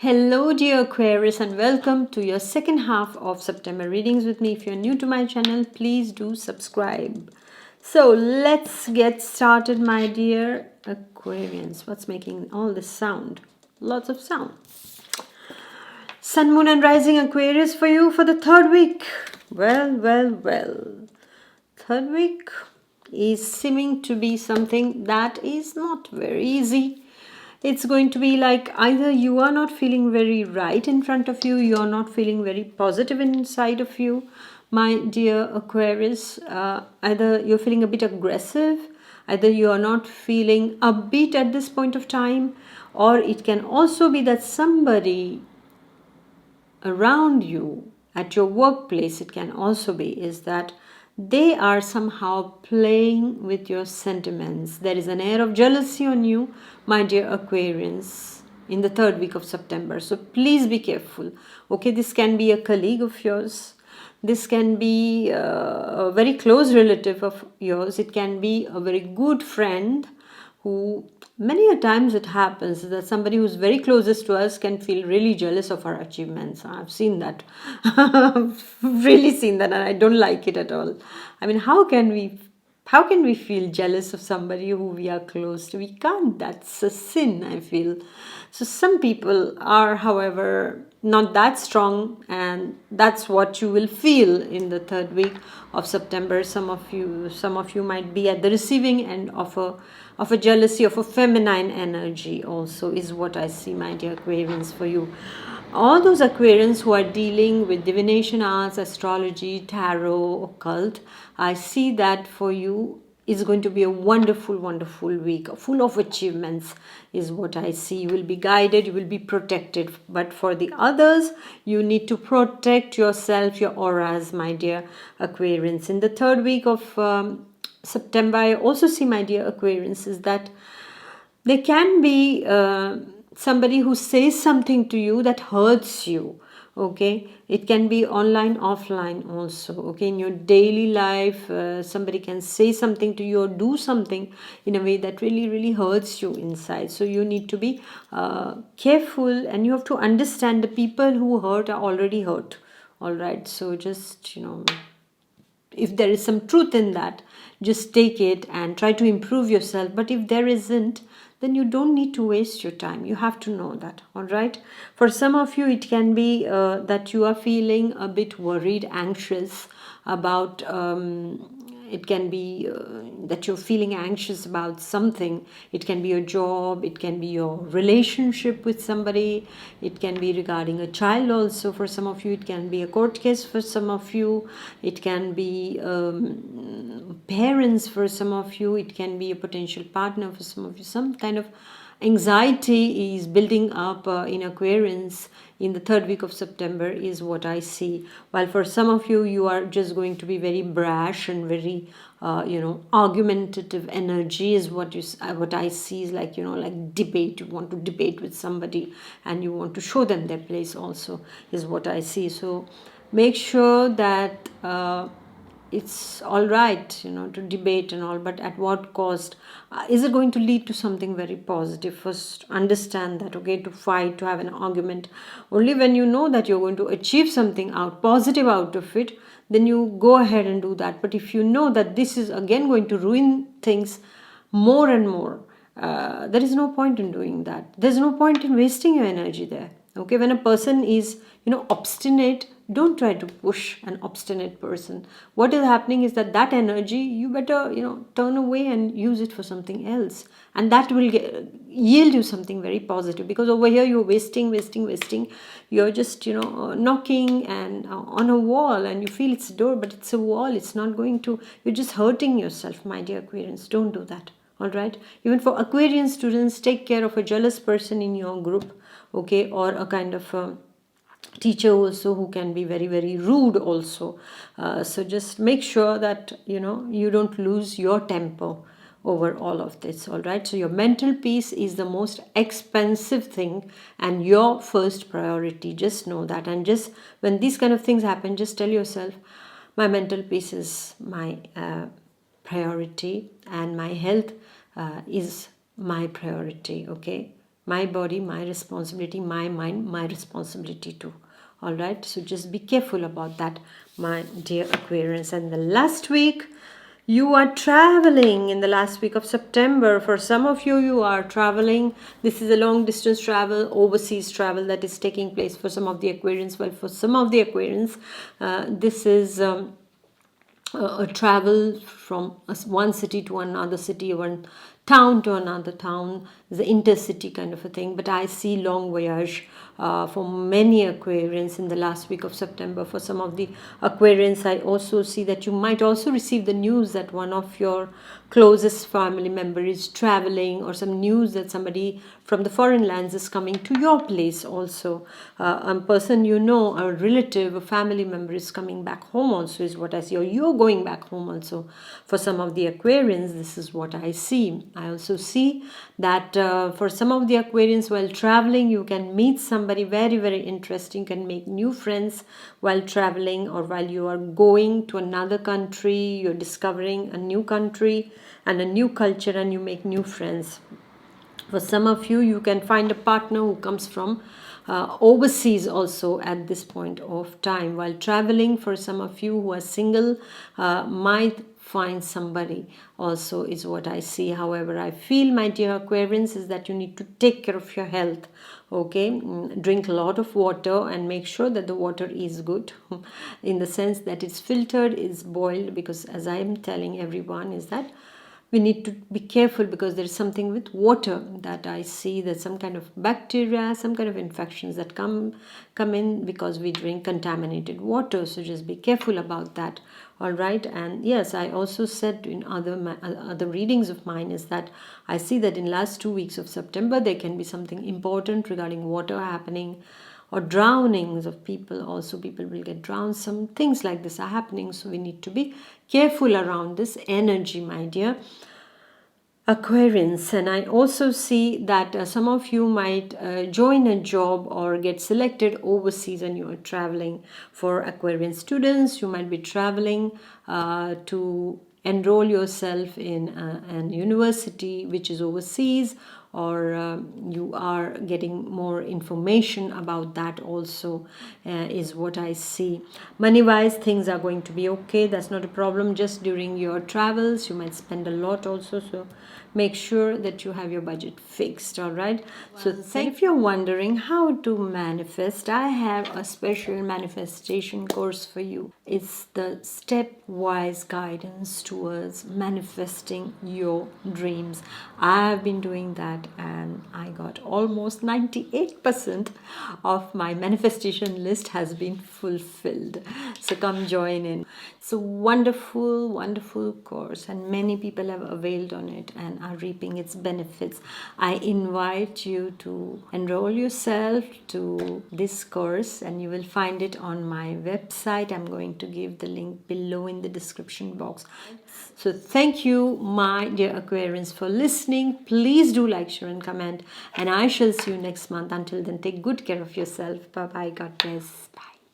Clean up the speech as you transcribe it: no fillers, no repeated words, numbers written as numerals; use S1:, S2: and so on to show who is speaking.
S1: Hello dear Aquarius and welcome to your second half of September readings with me. If you're new to my channel, please do subscribe. So let's get started, my dear Aquarians. What's making all this sound? Lots of sound. Sun, Moon and Rising Aquarius for you for the third week. Well. Third week is seeming to be something that is not very easy. It's going to be like either you are not feeling very right in front of you, you are not feeling very positive inside of you, my dear Aquarius. Either you're feeling a bit aggressive, either you are not feeling upbeat at this point of time, or it can also be that somebody around you at your workplace, it can also be, is that they are somehow playing with your sentiments. There is an air of jealousy on you, my dear Aquarians, in the third week of September. So please be careful. Okay, this can be a colleague of yours. This can be a very close relative of yours. It can be a very good friend who many a times it happens that somebody who's very closest to us can feel really jealous of our achievements. I've seen that. I've really seen that, and I don't like it at all. I mean, how can we feel jealous of somebody who we are close to? We can't. That's a sin, I feel. So some people are, however, not that strong, and that's what you will feel in the third week of September. Some of you might be at the receiving end of a jealousy of a feminine energy also, is what I see, my dear Aquarians, for you. All those Aquarians who are dealing with divination arts, astrology, tarot, occult, I see that for you is going to be a wonderful week, full of achievements, is what I see. You will be guided, you will be protected. But for the others, you need to protect yourself, your auras, my dear Aquarians. In the third week of September, I also see, my dear Aquarians, is that there can be somebody who says something to you that hurts you. Okay, it can be online, offline also. Okay, in your daily life, somebody can say something to you or do something in a way that really hurts you inside. So you need to be careful, and you have to understand the people who hurt are already hurt. All right, so just if there is some truth in that, just take it and try to improve yourself. But if there isn't, then you don't need to waste your time. You have to know that. All right, for some of you it can be that you are feeling a bit worried, anxious about it can be that you're feeling anxious about something. It can be your job, it can be your relationship with somebody, it can be regarding a child also. For some of you it can be a court case. For some of you it can be parents. For some of you it can be a potential partner. For some of you some kind of anxiety is building up in Aquarians in the third week of September, is what I see. While for some of you, you are just going to be very brash and very argumentative energy, is what I see, is like like debate. You want to debate with somebody and you want to show them their place also, is what I see. So make sure that it's all right to debate and all, but at what cost? Is it going to lead to something very positive? First understand that. Okay, to fight, to have an argument, only when you know that you're going to achieve something positive out of it, then you go ahead and do that. But if you know that this is again going to ruin things more and more, there is no point in doing that. There's no point in wasting your energy there. Okay, when a person is obstinate, don't try to push an obstinate person. What is happening is that energy, you better turn away and use it for something else, and that will yield you something very positive. Because over here you're wasting. You're just knocking and on a wall, and you feel it's a door, but it's a wall. It's not going to. You're just hurting yourself, my dear Aquarians. Don't do that. All right, even for Aquarian students, take care of a jealous person in your group. Okay, or a kind of teacher also who can be very rude also. So just make sure that you don't lose your temper over all of this. All right, so your mental peace is the most expensive thing and your first priority. Just know that. And just when these kind of things happen, just tell yourself, my mental peace is my priority, and my health is my priority. Okay, my body, my responsibility, my mind, my responsibility too. All right, so just be careful about that, my dear Aquarians. And the last week, you are traveling in the last week of September. For some of you, you are traveling. This is a long distance travel, overseas travel that is taking place for some of the Aquarians. Well, for some of the Aquarians, this is a travel from one city to another city, one town to another town, the intercity kind of a thing. But I see long voyage for many Aquarians in the last week of September. For some of the Aquarians, I also see that you might also receive the news that one of your closest family member is traveling, or some news that somebody from the foreign lands is coming to your place also. A person you know, a relative, a family member is coming back home also, is what I see, or you're going back home also. For some of the Aquarians, this is what I see. I also see that for some of the Aquarians, while traveling, you can meet somebody very, very interesting, can make new friends while traveling, or while you are going to another country, you're discovering a new country and a new culture, and you make new friends. For some of you, you can find a partner who comes from overseas also at this point of time. While traveling, for some of you who are single, might find somebody also, is what I see. However, I feel, my dear Aquarians, is that you need to take care of your health. Okay, drink a lot of water and make sure that the water is good in the sense that it's filtered, is boiled, because as I am telling everyone, is that we need to be careful, because there is something with water that I see, that some kind of bacteria, some kind of infections that come in because we drink contaminated water. So just be careful about that. All right. And yes, I also said in other readings of mine, is that I see that in last 2 weeks of September there can be something important regarding water happening, or drownings of people. Also, people will get drowned. Some things like this are happening, so we need to be careful around this energy, my dear Aquarians. And I also see that some of you might join a job or get selected overseas, and you are traveling. For Aquarian students, you might be traveling to enroll yourself in an university which is overseas, or you are getting more information about that also, is what I see. Money wise, things are going to be okay. That's not a problem. Just during your travels, you might spend a lot also, so make sure that you have your budget fixed. All right. So if you're wondering how to manifest, I have a special manifestation course for you. It's the stepwise guidance towards manifesting your dreams. I've been doing that, and I got almost 98% of my manifestation list has been fulfilled. So come join in. It's a wonderful, wonderful course, and many people have availed on it and are reaping its benefits. I invite you to enroll yourself to this course, and you will find it on my website. I'm going to give the link below in the description box. So thank you, my dear Aquarians, for listening. Please do like, share and comment, and I shall see you next month. Until then, take good care of yourself. Bye bye. God bless. Bye.